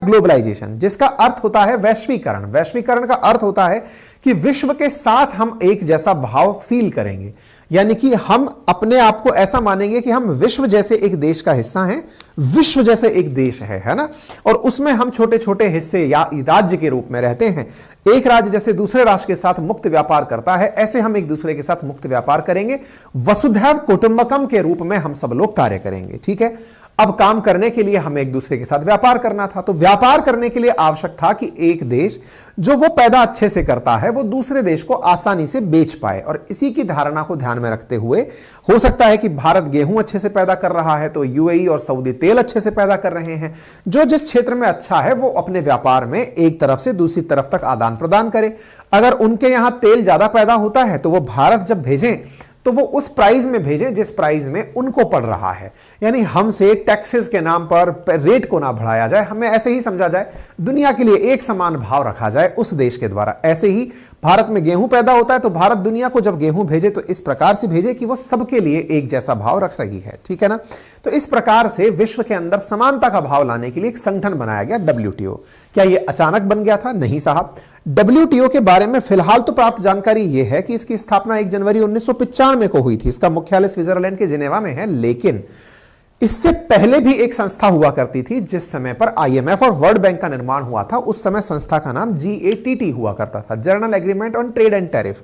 Globalisation, जिसका अर्थ होता है वैश्वीकरण। वैश्वीकरण का अर्थ होता है कि विश्व के साथ हम एक जैसा भाव फील करेंगे, यानी कि हम अपने आप को ऐसा मानेंगे कि हम विश्व जैसे एक देश का हिस्सा हैं, विश्व जैसे एक देश है ना, और उसमें हम छोटे छोटे हिस्से या राज्य के रूप में रहते हैं। एक राज्य जैसे दूसरे राष्ट्र के साथ मुक्त व्यापार करता है, ऐसे हम एक दूसरे के साथ मुक्त व्यापार करेंगे। वसुधैव कुटुंबकम के रूप में हम सब लोग कार्य करेंगे। ठीक है, अब काम करने के लिए हमें एक दूसरे के साथ व्यापार करना था, तो व्यापार करने के लिए आवश्यक था कि एक देश जो वो पैदा अच्छे से करता है वो दूसरे देश को आसानी से बेच पाए। और इसी की धारणा को ध्यान में रखते हुए हो सकता है कि भारत गेहूं अच्छे से पैदा कर रहा है तो यूएई और सऊदी तेल अच्छे से पैदा कर रहे हैं। जो जिस क्षेत्र में अच्छा है वो अपने व्यापार में एक तरफ से दूसरी तरफ तक आदान प्रदान करे। अगर उनके यहां तेल ज्यादा पैदा होता है तो वो भारत जब भेजें तो वो उस प्राइस में भेजें जिस प्राइस में उनको पड़ रहा है, यानी हमसे टैक्सेस के नाम पर रेट को ना बढ़ाया जाए, हमें ऐसे ही समझा जाए, दुनिया के लिए एक समान भाव रखा जाए उस देश के द्वारा। ऐसे ही भारत में गेहूं पैदा होता है तो भारत दुनिया को जब गेहूं भेजे तो इस प्रकार से भेजे कि वो सबके लिए एक जैसा भाव रख रही है। ठीक है ना, तो इस प्रकार से विश्व के अंदर समानता का भाव लाने के लिए एक संगठन बनाया गया WTO। क्या यह अचानक बन गया था? नहीं साहब। WTO के बारे में फिलहाल तो प्राप्त जानकारी यह है कि इसकी स्थापना 1 जनवरी 1995 को हुई थी। इसका मुख्यालय स्विट्जरलैंड के जिनेवा में है, लेकिन इससे पहले भी एक संस्था हुआ करती थी जिस समय पर IMF और वर्ल्ड बैंक का निर्माण हुआ था। उस समय संस्था का नाम GATT हुआ करता था, journal agreement on trade and tariff.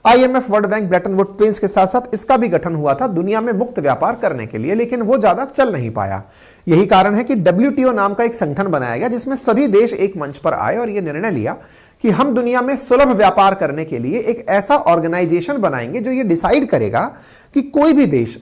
IMF, world bank, Brayton would Prince के साथ साथ इसका भी गठन हुआ था दुनिया में मुक्त व्यापार करने के लिए, लेकिन वो ज्यादा चल नहीं पाया। यही कारण है कि WTO नाम का एक संगठन बनाया गया जिसमें सभी देश एक मंच पर आए और यह निर्णय लिया कि हम दुनिया में सुलभ व्यापार करने के लिए एक ऐसा ऑर्गेनाइजेशन बनाएंगे जो ये डिसाइड करेगा कि कोई भी देश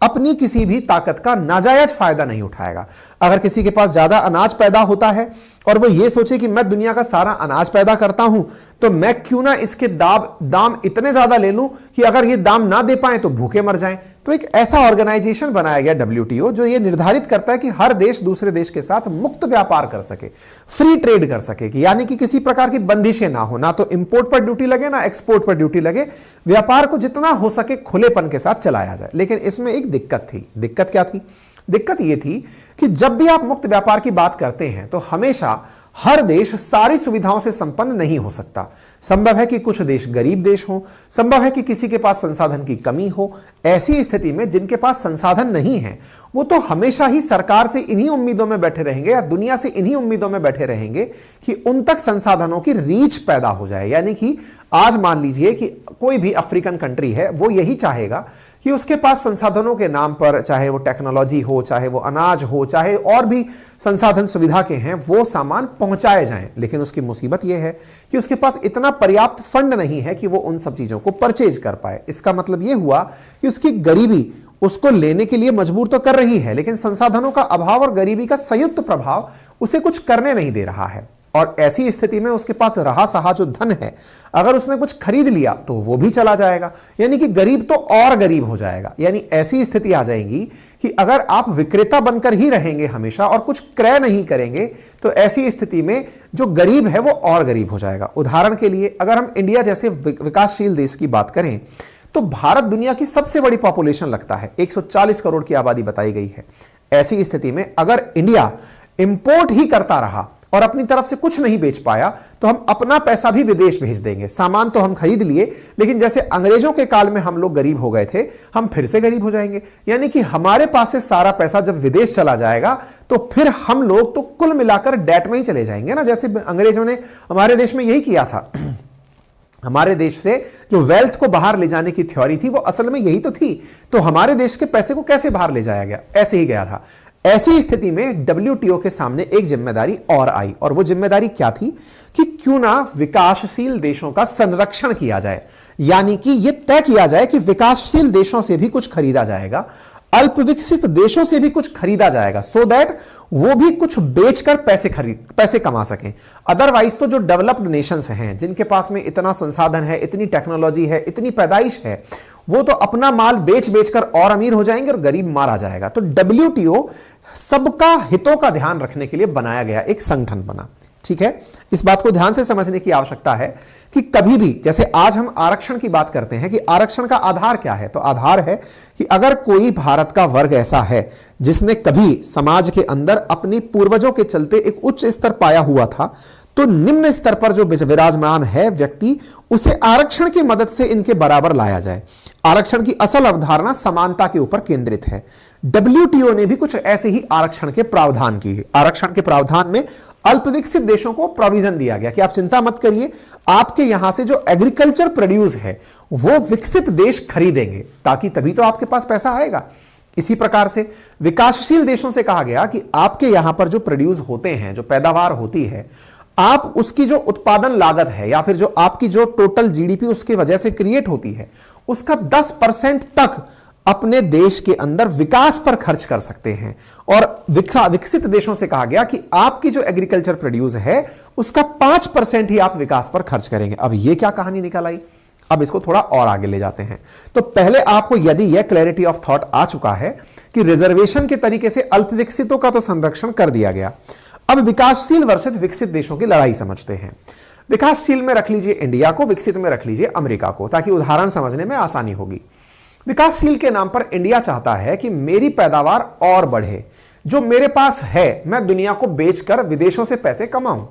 अपनी किसी भी ताकत का नाजायज फायदा नहीं उठाएगा। अगर किसी के पास ज्यादा अनाज पैदा होता है और वो ये सोचे कि मैं दुनिया का सारा अनाज पैदा करता हूं तो मैं क्यों ना इसके दाम इतने ज्यादा ले लूं कि अगर ये दाम ना दे पाए तो भूखे मर जाएं। तो एक ऐसा ऑर्गेनाइजेशन बनाया गया WTO जो ये निर्धारित करता है कि हर देश दूसरे देश के साथ मुक्त व्यापार कर सके, फ्री ट्रेड कर सके, कि यानी कि किसी प्रकार की बंदिशें ना हो, ना तो इंपोर्ट पर ड्यूटी लगे ना एक्सपोर्ट पर ड्यूटी लगे, व्यापार को जितना हो सके खुलेपन के साथ चलाया जाए। लेकिन इसमें एक दिक्कत थी। दिक्कत क्या थी? दिक्कत यह थी कि जब भी आप मुक्त व्यापार की बात करते हैं तो हमेशा हर देश सारी सुविधाओं से संपन्न नहीं हो सकता। संभव है कि कुछ देश गरीब देश हों, संभव है कि किसी के पास संसाधन की कमी हो। ऐसी स्थिति में जिनके पास संसाधन नहीं है वो तो हमेशा ही सरकार से इन्हीं उम्मीदों में बैठे रहेंगे या दुनिया से इन्हीं उम्मीदों में बैठे रहेंगे कि उन तक संसाधनों की रीच पैदा हो जाए। यानी कि आज मान लीजिए कि कोई भी अफ्रीकन कंट्री है, वो यही चाहेगा कि उसके पास संसाधनों के नाम पर, चाहे वो टेक्नोलॉजी हो, चाहे वो अनाज हो, चाहे और भी संसाधन सुविधा के हैं, वो सामान पहुंचाए जाएं। लेकिन उसकी मुसीबत यह है कि उसके पास इतना पर्याप्त फंड नहीं है कि वो उन सब चीजों को परचेज कर पाए। इसका मतलब यह हुआ कि उसकी गरीबी उसको लेने के लिए मजबूर तो कर रही है, लेकिन संसाधनों का अभाव और गरीबी का संयुक्त प्रभाव उसे कुछ करने नहीं दे रहा है। और ऐसी स्थिति में उसके पास रहा सहा जो धन है, अगर उसने कुछ खरीद लिया तो वो भी चला जाएगा, यानी कि गरीब तो और गरीब हो जाएगा। यानी ऐसी स्थिति आ जाएगी कि अगर आप विक्रेता बनकर ही रहेंगे हमेशा और कुछ क्रय नहीं करेंगे तो ऐसी स्थिति में जो गरीब है वो और गरीब हो जाएगा। उदाहरण के लिए अगर हम इंडिया जैसे विकासशील देश की बात करें तो भारत दुनिया की सबसे बड़ी पॉपुलेशन लगता है, 140 करोड़ की आबादी बताई गई है। ऐसी स्थिति में अगर इंडिया इंपोर्ट ही करता रहा और अपनी तरफ से कुछ नहीं बेच पाया तो हम अपना पैसा भी विदेश भेज देंगे। सामान तो हम खरीद लिए, लेकिन जैसे अंग्रेजों के काल में हम लोग गरीब हो गए थे, हम फिर से गरीब हो जाएंगे। यानी कि हमारे पास से सारा पैसा जब विदेश चला जाएगा तो फिर हम लोग तो कुल मिलाकर डेट में ही चले जाएंगे ना। जैसे अंग्रेजों ने हमारे देश में यही किया था। हमारे देश से जो वेल्थ को बाहर ले जाने की थ्योरी थी वो असल में यही तो थी। तो हमारे देश के पैसे को कैसे बाहर ले जाया गया? ऐसे ही गया था। ऐसी स्थिति में WTO के सामने एक जिम्मेदारी और आई, और वो जिम्मेदारी क्या थी कि क्यों ना विकासशील देशों का संरक्षण किया जाए। यानी कि यह तय किया जाए कि विकासशील देशों से भी कुछ खरीदा जाएगा, अल्प विकसित देशों से भी कुछ खरीदा जाएगा, सो दैट वो भी कुछ बेचकर पैसे कमा सकें। अदरवाइज तो जो डेवलप्ड नेशंस हैं, जिनके पास में इतना संसाधन है, इतनी टेक्नोलॉजी है, इतनी पैदाइश है, वो तो अपना माल बेच बेचकर और अमीर हो जाएंगे और गरीब मारा जाएगा। तो WTO सबका हितों का ध्यान रखने के लिए बनाया गया एक संगठन बना। ठीक है, इस बात को ध्यान से समझने की आवश्यकता है कि कभी भी, जैसे आज हम आरक्षण की बात करते हैं कि आरक्षण का आधार क्या है, तो आधार है कि अगर कोई भारत का वर्ग ऐसा है जिसने कभी समाज के अंदर अपनी पूर्वजों के चलते एक उच्च स्तर पाया हुआ था, तो निम्न स्तर पर जो विराजमान है व्यक्ति, उसे आरक्षण की मदद से इनके बराबर लाया जाए। आरक्षण की असल अवधारणा समानता के ऊपर केंद्रित है। WTO ने भी कुछ ऐसे ही आरक्षण के प्रावधान किए। आरक्षण के प्रावधान में अल्प विकसित देशों को प्रोविजन दिया गया कि आप चिंता मत करिए, आपके यहां से जो एग्रीकल्चर प्रोड्यूस है वो विकसित देश खरीदेंगे, ताकि तभी तो आपके पास पैसा आएगा। इसी प्रकार से विकासशील देशों से कहा गया कि आपके यहां पर जो प्रोड्यूस होते हैं, जो पैदावार होती है, आप उसकी जो उत्पादन लागत है या फिर जो आपकी जो टोटल GDP उसकी वजह से क्रिएट होती है, उसका 10% तक अपने देश के अंदर विकास पर खर्च कर सकते हैं। और विकसित देशों से कहा गया कि आपकी जो एग्रीकल्चर प्रोड्यूस है उसका 5% ही आप विकास पर खर्च करेंगे। अब यह क्या कहानी निकल आई, अब इसको थोड़ा और आगे ले जाते हैं। तो पहले आपको यदि यह क्लैरिटी ऑफ थॉट आ चुका है कि रिजर्वेशन के तरीके से अल्प विकसितों का तो संरक्षण कर दिया गया, अब विकासशील वर्सेस विकसित देशों की लड़ाई समझते हैं। विकासशील में रख लीजिए इंडिया को, विकसित में रख लीजिए अमेरिका को, ताकि उदाहरण समझने में आसानी होगी। विकासशील के नाम पर इंडिया चाहता है कि मेरी पैदावार और बढ़े, जो मेरे पास है मैं दुनिया को बेचकर विदेशों से पैसे कमाऊं।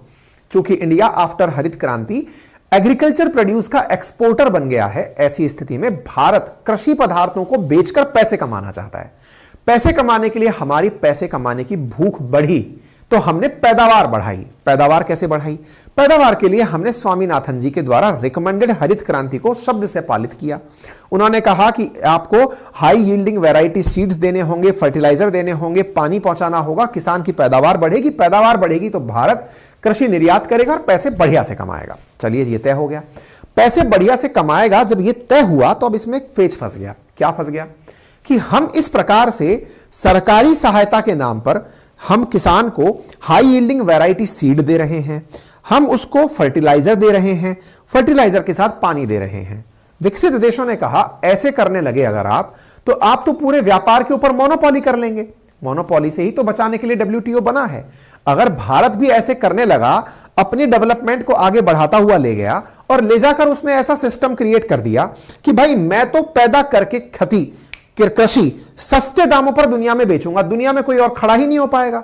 चूंकि इंडिया आफ्टर हरित क्रांति एग्रीकल्चर प्रोड्यूस का एक्सपोर्टर बन गया है, ऐसी स्थिति में भारत कृषि पदार्थों को बेचकर पैसे कमाना चाहता है। पैसे कमाने के लिए हमारी पैसे कमाने की भूख बढ़ी तो हमने पैदावार बढ़ाई। पैदावार कैसे बढ़ाई? पैदावार के लिए हमने स्वामीनाथन जी के द्वारा रिकमेंडेड हरित क्रांति को शब्द से पालित किया। उन्होंने कहा कि आपको हाई यील्डिंग वैरायटी सीड्स देने होंगे, फर्टिलाइजर देने होंगे, पानी पहुंचाना होगा, किसान की पैदावार बढ़ेगी। पैदावार बढ़ेगी तो भारत कृषि निर्यात करेगा और पैसे बढ़िया से कमाएगा। चलिए, ये तय हो गया। पैसे बढ़िया से कमाएगा, जब ये तय हुआ तो अब इसमें एक पेच फंस गया। क्या फंस गया? कि हम इस प्रकार से सरकारी सहायता के नाम पर हम किसान को हाई यील्डिंग वैरायटी सीड दे रहे हैं, हम उसको फर्टिलाइजर दे रहे हैं, फर्टिलाइजर के साथ पानी दे रहे हैं। विकसित देशों ने कहा ऐसे करने लगे अगर आप तो पूरे व्यापार के ऊपर मोनोपोली कर लेंगे। मोनोपोली से ही तो बचाने के लिए WTO बना है। अगर भारत भी ऐसे करने लगा, अपनी डेवलपमेंट को आगे बढ़ाता हुआ ले गया और ले जाकर उसने ऐसा सिस्टम क्रिएट कर दिया कि भाई मैं तो पैदा करके कृषि सस्ते दामों पर दुनिया में बेचूंगा, दुनिया में कोई और खड़ा ही नहीं हो पाएगा,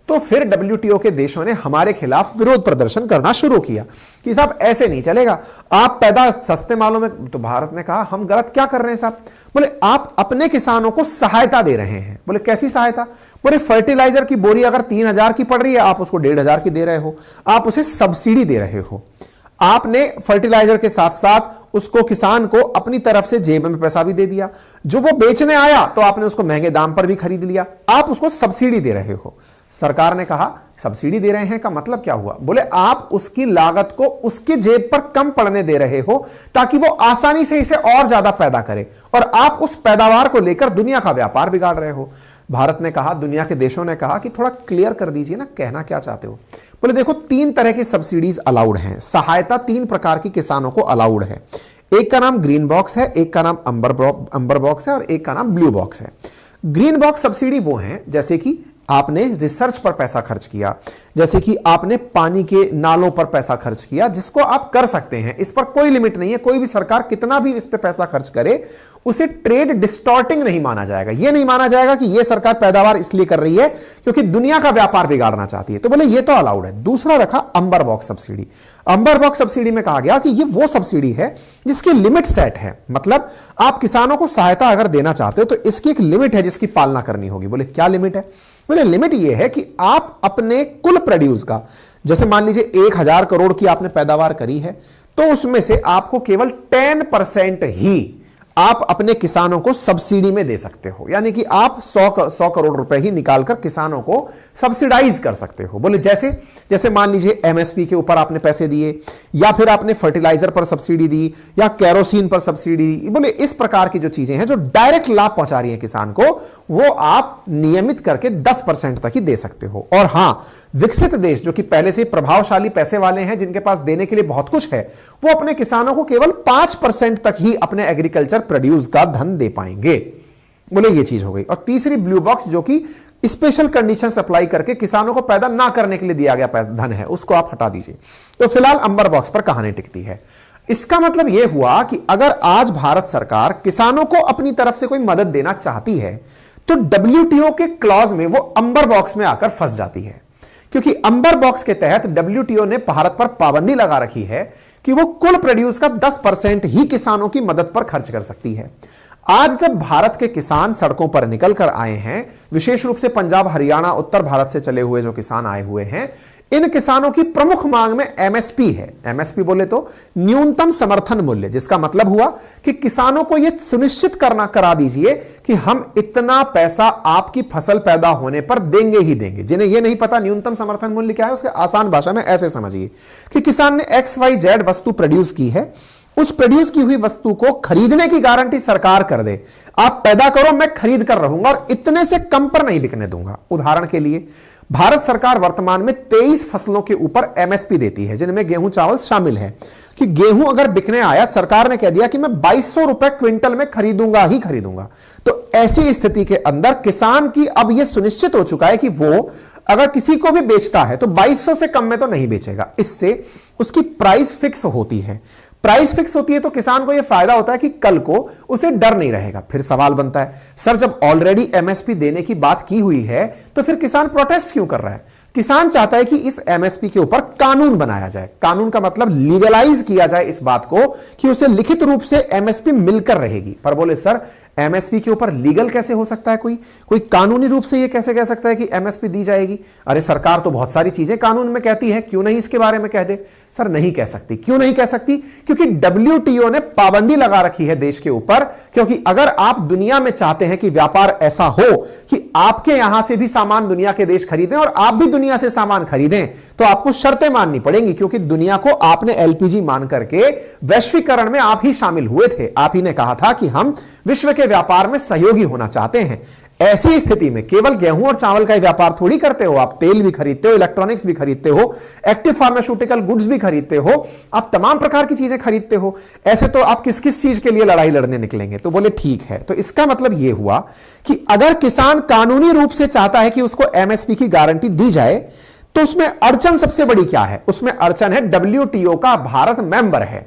तो फिर WTO के देशों ने हमारे खिलाफ विरोध प्रदर्शन करना शुरू किया कि साहब ऐसे नहीं चलेगा, आप पैदा सस्ते मालों में। तो भारत ने कहा हम गलत क्या कर रहे हैं साहब? बोले आप अपने किसानों को सहायता दे रहे हैं। बोले कैसी सहायता? बोले फर्टिलाइजर की बोरी अगर 3000 की पड़ रही है, आप उसको 1500 की दे रहे हो, आप उसे सब्सिडी दे रहे हो। आपने फर्टिलाइजर के साथ साथ उसको किसान को अपनी तरफ से जेब में पैसा भी दे दिया। जो वो बेचने आया तो आपने उसको महंगे दाम पर भी खरीद लिया, आप उसको सब्सिडी दे रहे हो। सरकार ने कहा सब्सिडी दे रहे हैं का मतलब क्या हुआ? बोले आप उसकी लागत को उसके जेब पर कम पड़ने दे रहे हो ताकि वो आसानी से इसे और ज्यादा पैदा करे, और आप उस पैदावार को लेकर दुनिया का व्यापार बिगाड़ रहे हो। भारत ने कहा, दुनिया के देशों ने कहा कि थोड़ा क्लियर कर दीजिए ना, कहना क्या चाहते हो? बोले देखो 3 तरह की सब्सिडीज अलाउड हैं, सहायता 3 प्रकार की किसानों को अलाउड है। एक का नाम ग्रीन बॉक्स है, एक का नाम अंबर बॉक्स है और एक का नाम ब्लू बॉक्स है। ग्रीन बॉक्स सब्सिडी वो हैं जैसे कि आपने रिसर्च पर पैसा खर्च किया, जैसे कि आपने पानी के नालों पर पैसा खर्च किया, जिसको आप कर सकते हैं, इस पर कोई लिमिट नहीं है। कोई भी सरकार कितना भी इस पे पैसा खर्च करे उसे ट्रेड डिस्टॉर्टिंग नहीं माना जाएगा। यह नहीं माना जाएगा कि यह सरकार पैदावार इसलिए कर रही है क्योंकि दुनिया का व्यापार बिगाड़ना चाहती है। तो बोले ये तो अलाउड है। दूसरा रखा अंबर बॉक्स सब्सिडी। अंबर बॉक्स सब्सिडी में कहा गया कि यह वो सब्सिडी है जिसकी लिमिट सेट है, मतलब आप किसानों को सहायता अगर देना चाहते हो तो इसकी एक लिमिट है जिसकी पालना करनी होगी। बोले क्या लिमिट है? बोले लिमिट ये है कि आप अपने कुल प्रोड्यूस का, जैसे मान लीजिए 1000 करोड़ की आपने पैदावार करी है, तो उसमें से आपको केवल 10% ही आप अपने किसानों को सब्सिडी में दे सकते हो। यानी कि आप 100 करोड़ रुपए ही निकालकर किसानों को सब्सिडाइज कर सकते हो। बोले जैसे मान लीजिए MSP के ऊपर आपने पैसे दिए, या फिर आपने फर्टिलाइजर पर सब्सिडी दी, या केरोसिन पर सब्सिडी दी। बोले इस प्रकार की जो चीजें हैं जो डायरेक्ट लाभ पहुंचा रही है किसान को, वो आप नियमित करके 10% तक ही दे सकते हो। और हां, विकसित देश जो कि पहले से प्रभावशाली पैसे वाले हैं, जिनके पास देने के लिए बहुत कुछ है, वो अपने किसानों को केवल 5% तक ही अपने एग्रीकल्चर प्रोड्यूस का धन दे पाएंगे। बोले ये चीज हो गई। और तीसरी ब्लू बॉक्स, जो कि स्पेशल कंडीशन अप्लाई करके किसानों को पैदा ना करने के लिए दिया गया धन है, उसको आप हटा दीजिए। तो फिलहाल अंबर बॉक्स पर कहानी टिकती है। इसका मतलब यह हुआ कि अगर आज भारत सरकार किसानों को अपनी तरफ से कोई मदद देना चाहती है तो WTO के क्लॉज में वो अंबर बॉक्स में आकर फंस जाती है, क्योंकि अंबर बॉक्स के तहत WTO ने भारत पर पाबंदी लगा रखी है कि वो कुल प्रोड्यूस का 10% ही किसानों की मदद पर खर्च कर सकती है। आज जब भारत के किसान सड़कों पर निकल कर आए हैं, विशेष रूप से पंजाब, हरियाणा, उत्तर भारत से चले हुए जो किसान आए हुए हैं, इन किसानों की प्रमुख मांग में MSP है। MSP बोले तो न्यूनतम समर्थन मूल्य, जिसका मतलब हुआ कि किसानों को यह सुनिश्चित करा दीजिए कि हम इतना पैसा आपकी फसल पैदा होने पर देंगे ही देंगे। जिन्हें यह नहीं पता न्यूनतम समर्थन मूल्य क्या है, उसके आसान भाषा में ऐसे समझिए कि किसान ने XYZ वस्तु प्रोड्यूस की है, उस प्रोड्यूस की हुई वस्तु को खरीदने की गारंटी सरकार कर दे। आप पैदा करो, मैं खरीद कर रहूंगा और इतने से कम पर नहीं बिकने दूंगा। उदाहरण के लिए भारत सरकार वर्तमान में 23 फसलों के ऊपर MSP देती है, जिनमें गेहूं चावल शामिल है। कि गेहूं अगर बिकने आया, सरकार ने कह दिया कि मैं 2200 रुपए क्विंटल में खरीदूंगा ही खरीदूंगा। तो ऐसी स्थिति के अंदर किसान की अब यह सुनिश्चित हो चुका है कि वो अगर किसी को भी बेचता है तो 2200 से कम में तो नहीं बेचेगा। इससे उसकी प्राइस फिक्स होती है। प्राइस फिक्स होती है तो किसान को यह फायदा होता है कि कल को उसे डर नहीं रहेगा। फिर सवाल बनता है, सर जब ऑलरेडी MSP देने की बात की हुई है तो फिर किसान प्रोटेस्ट क्यों कर रहा है? किसान चाहता है कि इस MSP के ऊपर कानून बनाया जाए। कानून का मतलब लीगलाइज किया जाए इस बात को कि उसे लिखित रूप से MSP मिलकर रहेगी। पर बोले सर MSP के ऊपर लीगल कैसे हो सकता है? कोई कानूनी रूप से यह कैसे कह सकता है कि MSP दी जाएगी? अरे सरकार तो बहुत सारी चीजें कानून में कहती है, क्यों नहीं इसके बारे में कह दे? सर नहीं कह सकती। क्यों नहीं कह सकती? क्योंकि WTO ने पाबंदी लगा रखी है देश के ऊपर। क्योंकि अगर आप दुनिया में चाहते हैं कि व्यापार ऐसा हो कि आपके यहां से भी सामान दुनिया के देश खरीदें और आप भी दुनिया से सामान खरीदें, तो आपको शर्तें माननी पड़ेंगी। क्योंकि दुनिया को आपने LPG मान करके वैश्वीकरण में आप ही शामिल हुए थे। आप ही ने कहा था कि हम विश्व के व्यापार में सहयोगी होना चाहते हैं। ऐसी स्थिति में केवल गेहूं और चावल का ही व्यापार थोड़ी करते हो, आप तेल भी खरीदते हो, इलेक्ट्रॉनिक्स भी खरीदते हो, एक्टिव फार्मास्यूटिकल गुड्स भी खरीदते हो, आप तमाम प्रकार की चीजें खरीदते हो। ऐसे तो आप किस किस चीज के लिए लड़ाई लड़ने निकलेंगे? तो बोले ठीक है। तो इसका मतलब यह हुआ कि अगर किसान कानूनी रूप से चाहता है कि उसको MSP की गारंटी दी जाए तो उसमें अड़चन सबसे बड़ी क्या है? उसमें अड़चन है WTO का भारत मेंबर है।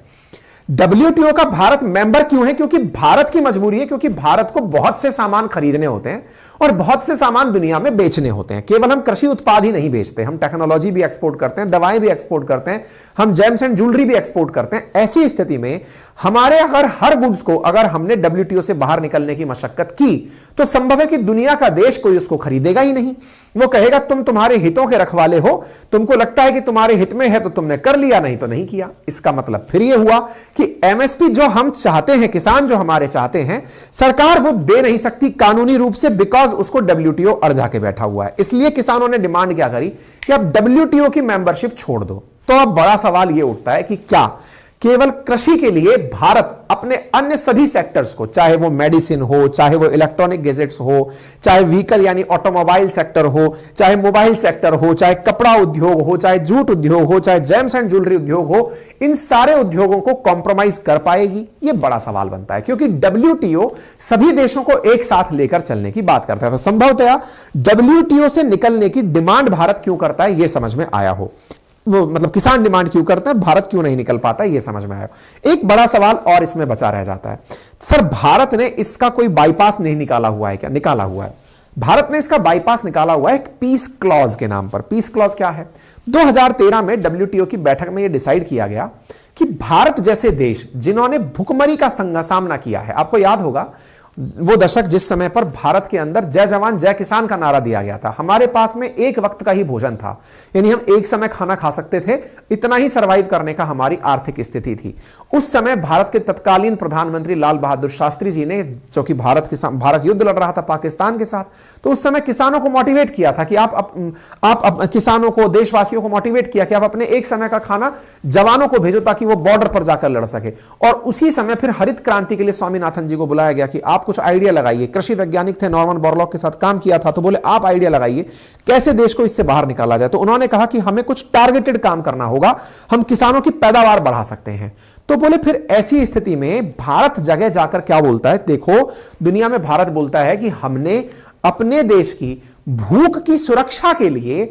WTO का भारत मेंबर क्यों है? क्योंकि भारत की मजबूरी है, क्योंकि भारत को बहुत से सामान खरीदने होते हैं और बहुत से सामान दुनिया में बेचने होते हैं। केवल हम कृषि उत्पाद ही नहीं बेचते, हम टेक्नोलॉजी भी एक्सपोर्ट करते हैं, दवाएं भी एक्सपोर्ट करते हैं, हम जेम्स एंड ज्वेलरी भी एक्सपोर्ट करते हैं। ऐसी स्थिति में हमारे अगर हर गुड्स को अगर हमने WTO से बाहर निकलने की मशक्कत की तो संभव है कि दुनिया का देश कोई उसको खरीदेगा ही नहीं। वो कहेगा तुम तुम्हारे हितों के रखवाले हो, तुमको लगता है कि तुम्हारे हित में है तो तुमने कर लिया, नहीं तो नहीं किया। इसका मतलब फिर यह हुआ कि MSP जो हम चाहते हैं, किसान जो हमारे चाहते हैं, सरकार वो दे नहीं सकती कानूनी रूप से, बिकॉज उसको WTO अड़ जाके बैठा हुआ है। इसलिए किसानों ने डिमांड क्या करी कि अब WTO की मेंबरशिप छोड़ दो। तो अब बड़ा सवाल यह उठता है कि क्या केवल कृषि के लिए भारत अपने अन्य सभी सेक्टर्स को, चाहे वो मेडिसिन हो, चाहे वो इलेक्ट्रॉनिक गैजेट्स हो, चाहे व्हीकल यानी ऑटोमोबाइल सेक्टर हो, चाहे मोबाइल सेक्टर हो, चाहे कपड़ा उद्योग हो, चाहे जूट उद्योग हो, चाहे जेम्स एंड ज्वेलरी उद्योग हो, इन सारे उद्योगों को कॉम्प्रोमाइज कर पाएगी? ये बड़ा सवाल बनता है, क्योंकि WTO सभी देशों को एक साथ लेकर चलने की बात करता है। तो संभवतया WTO से निकलने की डिमांड भारत क्यों करता है, यह समझ में आया हो। वो मतलब किसान डिमांड क्यों करते हैं, भारत क्यों नहीं निकल पाता, यह समझ में आया। एक बड़ा सवाल और इसमें बचा रह जाता है, सर भारत ने इसका कोई बाईपास नहीं निकाला हुआ है क्या? निकाला हुआ है। भारत ने इसका बाईपास निकाला हुआ है एक पीस क्लॉज के नाम पर। पीस क्लॉज क्या है? 2013 में WTO की बैठक में यह डिसाइड किया गया कि भारत जैसे देश जिन्होंने भुखमरी का सामना किया है, आपको याद होगा वो दशक जिस समय पर भारत के अंदर जय जवान जय किसान का नारा दिया गया था, हमारे पास में एक वक्त का ही भोजन था, यानी हम एक समय खाना खा सकते थे, इतना ही सरवाइव करने का हमारी आर्थिक स्थिति थी। उस समय भारत के तत्कालीन प्रधानमंत्री लाल बहादुर शास्त्री जी ने, जो कि भारत युद्ध लड़ रहा था पाकिस्तान के साथ, तो उस समय किसानों को मोटिवेट किया था कि आप किसानों को, देशवासियों को मोटिवेट किया कि आप अपने एक समय का खाना जवानों को भेजो ताकि वो बॉर्डर पर जाकर लड़ सके। और उसी समय फिर हरित क्रांति के लिए स्वामीनाथन जी को बुलाया गया कि आप कुछ आइडिया लगाइए। कृषि वैज्ञानिक थे, नॉर्मन बोरलॉग के साथ काम किया था, तो बोले आप आइडिया लगाइए कैसे देश को इससे बाहर निकाला जाए। तो उन्होंने कहा कि हमें कुछ टारगेटेड काम करना होगा, हम किसानों की पैदावार बढ़ा सकते हैं। तो बोले फिर ऐसी स्थिति में भारत जगह जाकर क्या बोलता है, देखो दुनिया में भारत बोलता है कि हमने अपने देश की भूख की सुरक्षा के लिए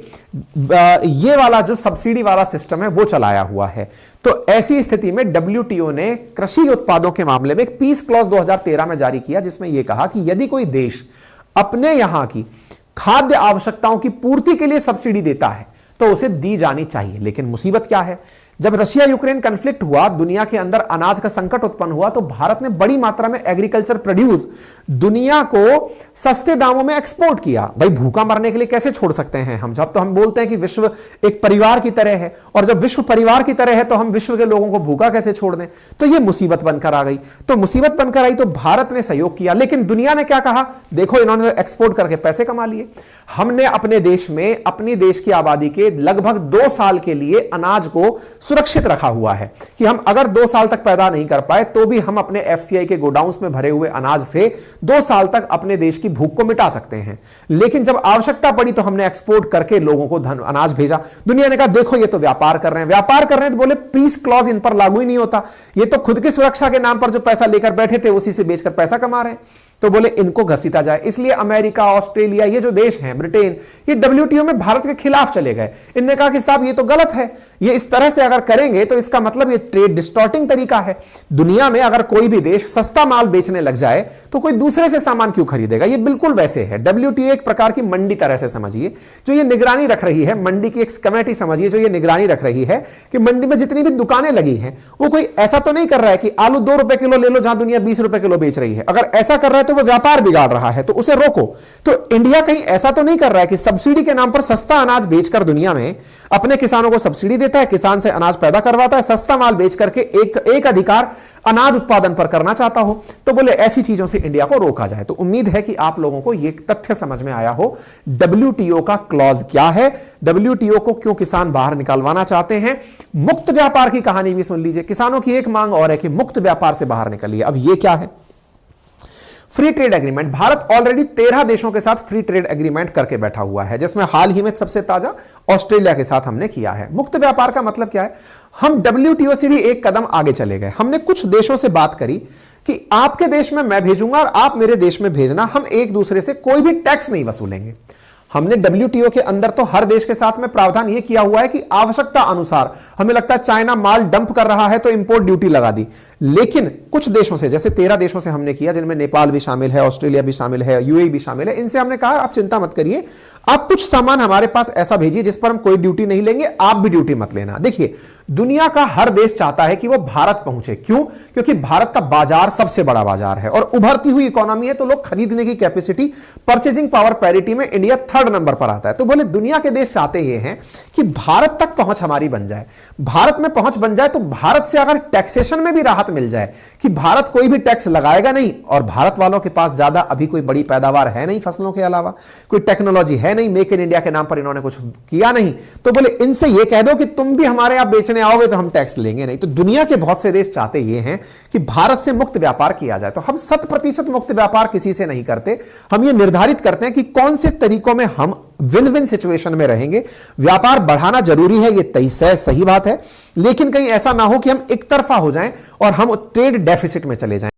ये वाला जो सब्सिडी वाला सिस्टम है वो चलाया हुआ है। तो ऐसी स्थिति में डब्ल्यूटीओ ने कृषि उत्पादों के मामले में एक पीस क्लॉज 2013 में जारी किया, जिसमें यह कहा कि यदि कोई देश अपने यहां की खाद्य आवश्यकताओं की पूर्ति के लिए सब्सिडी देता है तो उसे दी जानी चाहिए। लेकिन मुसीबत क्या है, जब रशिया यूक्रेन कन्फ्लिक्ट हुआ, दुनिया के अंदर अनाज का संकट उत्पन्न हुआ, तो भारत ने बड़ी मात्रा में एग्रीकल्चर प्रोड्यूस दुनिया को सस्ते दामों में एक्सपोर्ट किया। भाई भूखा मरने के लिए कैसे छोड़ सकते हैं हम, जब तो हम बोलते हैं कि विश्व एक परिवार की तरह है, और जब विश्व परिवार की तरह है तो हम विश्व के लोगों को भूखा कैसे छोड़ दें। तो यह मुसीबत बनकर आ गई। तो मुसीबत बनकर आई तो भारत ने सहयोग किया, लेकिन दुनिया ने क्या कहा, देखो इन्होंने एक्सपोर्ट करके पैसे कमा लिए, हमने अपने देश में अपनी देश की आबादी के लगभग 2 साल के लिए अनाज को सुरक्षित रखा हुआ है कि हम अगर 2 साल तक पैदा नहीं कर पाए तो भी हम अपने एफसीआई के गोडाउन्स में भरे हुए अनाज से 2 साल तक अपने देश की भूख को मिटा सकते हैं। लेकिन जब आवश्यकता पड़ी तो हमने एक्सपोर्ट करके लोगों को अनाज भेजा। दुनिया ने कहा देखो ये तो व्यापार कर रहे हैं, व्यापार कर रहे हैं, तो बोले पीस क्लॉज इन पर लागू ही नहीं होता, ये तो खुद की सुरक्षा के नाम पर जो पैसा लेकर बैठे थे उसी से बेचकर पैसा कमा रहे हैं। तो बोले इनको घसीटा जाए। इसलिए अमेरिका, ऑस्ट्रेलिया, ये जो देश हैं, ब्रिटेन, ये डब्ल्यूटीओ में भारत के खिलाफ चले गए। इनने कहा कि साहब ये तो गलत है, ये इस तरह से अगर करेंगे तो इसका मतलब ये ट्रेड डिस्टॉर्टिंग तरीका है। दुनिया में अगर कोई भी देश सस्ता माल बेचने लग जाए तो कोई दूसरे से सामान क्यों खरीदेगा। ये बिल्कुल वैसे है। डब्ल्यूटीओ एक प्रकार की मंडी तरह से समझिए, जो ये निगरानी रख रही है, मंडी की एक कमेटी समझिए जो ये निगरानी रख रही है कि मंडी में जितनी भी दुकानें लगी हैं वो कोई ऐसा तो नहीं कर रहा है कि आलू 2 रुपए किलो ले लो जहां दुनिया 20 रुपए किलो बेच रही है। अगर ऐसा कर रहा है तो वो व्यापार बिगाड़ रहा है, तो उसे रोको। तो इंडिया कहीं ऐसा तो नहीं कर रहा है कि सब्सिडी के नाम पर सस्ता अनाज बेचकर दुनिया में अपने किसानों को सब्सिडी देता है, किसान से अनाज पैदा करवाता है, सस्ता माल बेच करके एक अधिकार अनाज उत्पादन पर करना चाहता हो। तो बोले ऐसी चीजों से इंडिया को रोका जाए। तो उम्मीद है कि आप लोगों को यह तथ्य समझ में आया हो डब्ल्यूटीओ का क्लॉज क्या है, डब्ल्यूटीओ को क्यों किसान बाहर निकालवाना चाहते हैं। मुक्त व्यापार की कहानी भी सुन लीजिए। किसानों की एक मांग और है कि मुक्त व्यापार से बाहर निकलिए। अब यह क्या है, free trade agreement. Bharat already 13 देशों के साथ फ्री ट्रेड एग्रीमेंट करके बैठा हुआ है, जिसमें हाल ही में सबसे ताजा ऑस्ट्रेलिया के साथ हमने किया है। मुक्त व्यापार का मतलब क्या है, हम डब्ल्यूटीओ से भी एक कदम आगे चले गए। हमने कुछ देशों से बात करी कि आपके देश में मैं भेजूंगा और आप मेरे देश में भेजना, हम एक दूसरे से कोई भी टैक्स नहीं वसूलेंगे। हमने डब्ल्यूटीओ के अंदर तो हर देश के साथ में प्रावधान यह किया हुआ है कि आवश्यकता अनुसार, हमें लगता है चाइना माल डंप कर रहा है तो इंपोर्ट ड्यूटी लगा दी। लेकिन कुछ देशों से, जैसे 13 देशों से हमने किया, जिनमें नेपाल भी शामिल है, ऑस्ट्रेलिया भी शामिल है, यूएई भी शामिल है, इनसे हमने कहा आप चिंता मत करिए, आप कुछ सामान हमारे पास ऐसा भेजिए जिस पर हम कोई ड्यूटी नहीं लेंगे, आप भी ड्यूटी मत लेना। देखिए दुनिया का हर देश चाहता है कि वो भारत पहुंचे। क्यों? क्योंकि भारत का बाजार सबसे बड़ा बाजार है और उभरती हुई इकोनॉमी है, तो लोग खरीदने की कैपेसिटी, परचेजिंग पावर पैरिटी में इंडिया 3rd नंबर पर आता है। तो बोले दुनिया के देश चाहते ये हैं कि भारत तक पहुंच हमारी बन जाए। भारत में पहुंच बन जाए तो भारत से अगर टैक्सेशन में भी राहत मिल जाए कि भारत कोई भी टैक्स लगाएगा नहीं, और भारत वालों के पास ज्यादा अभी कोई बड़ी पैदावार है नहीं फसलों के अलावा, कोई टेक्नोलॉजी है नहीं, मेक इन इंडिया के नाम पर इन्होंने कुछ किया नहीं, तो बोले इनसे ये कह दो कि तुम भी हमारे यहां बेचने आओगे तो हम टैक्स लेंगे नहीं। तो दुनिया के बहुत से देश चाहते ये हैं कि भारत से मुक्त व्यापार किया जाए। तो हम 100% मुक्त व्यापार किसी से नहीं करते, हम ये निर्धारित करते हैं कि कौन से तरीकों में हम विन विन सिचुएशन में रहेंगे। व्यापार बढ़ाना जरूरी है, ये सही बात है, लेकिन कहीं ऐसा ना हो कि हम एक तरफा हो जाएं और हम ट्रेड डेफिसिट में चले जाएं।